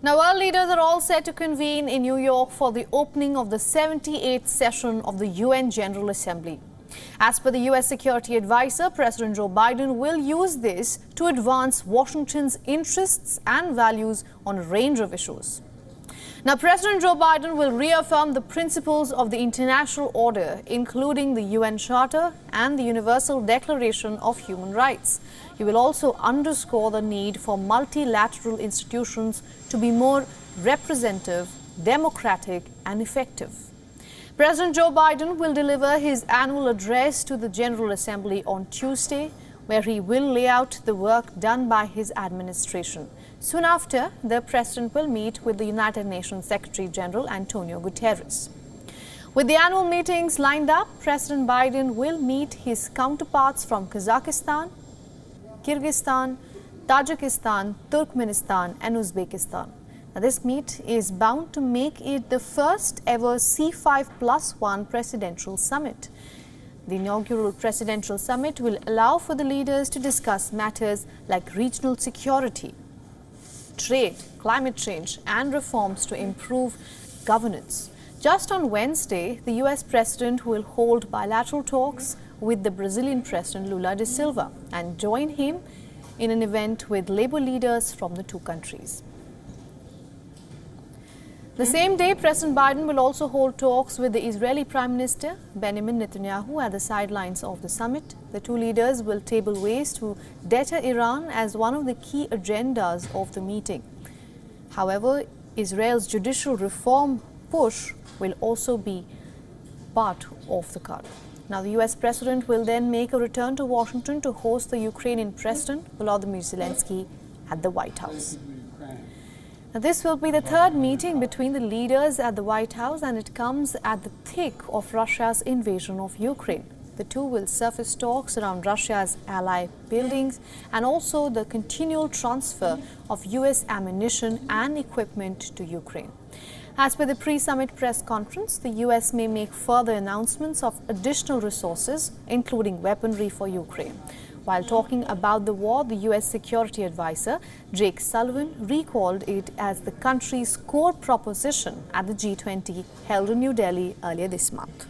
Now, world leaders are all set to convene in New York for the opening of the 78th session of the UN General Assembly. As per the U.S. Security Advisor, President Joe Biden will use this to advance Washington's interests and values on a range of issues. Now, President Joe Biden will reaffirm the principles of the international order, including the UN Charter and the Universal Declaration of Human Rights. He will also underscore the need for multilateral institutions to be more representative, democratic, and effective. President Joe Biden will deliver his annual address to the General Assembly on Tuesday, where he will lay out the work done by his administration. Soon after, the president will meet with the United Nations Secretary General Antonio Guterres. With the annual meetings lined up, President Biden will meet his counterparts from Kazakhstan, Kyrgyzstan, Tajikistan, Turkmenistan, and Uzbekistan. Now, this meet is bound to make it the first ever C5+1 presidential summit. The inaugural presidential summit will allow for the leaders to discuss matters like regional security, trade, climate change, and reforms to improve governance. Just on Wednesday, the US president will hold bilateral talks with the Brazilian president Lula da Silva and join him in an event with labor leaders from the two countries. The same day, President Biden will also hold talks with the Israeli Prime Minister Benjamin Netanyahu at the sidelines of the summit. The two leaders will table ways to deter Iran as one of the key agendas of the meeting. However, Israel's judicial reform push will also be part of the card. Now, the US president will then make a return to Washington to host the Ukrainian President Volodymyr Zelensky at the White House. Now, this will be the third meeting between the leaders at the White House, and it comes at the thick of Russia's invasion of Ukraine. The two will surface talks around Russia's ally buildings and also the continual transfer of US ammunition and equipment to Ukraine. As per the pre-summit press conference, the US may make further announcements of additional resources, including weaponry for Ukraine. While talking about the war, the US Security Advisor Jake Sullivan recalled it as the country's core proposition at the G20 held in New Delhi earlier this month.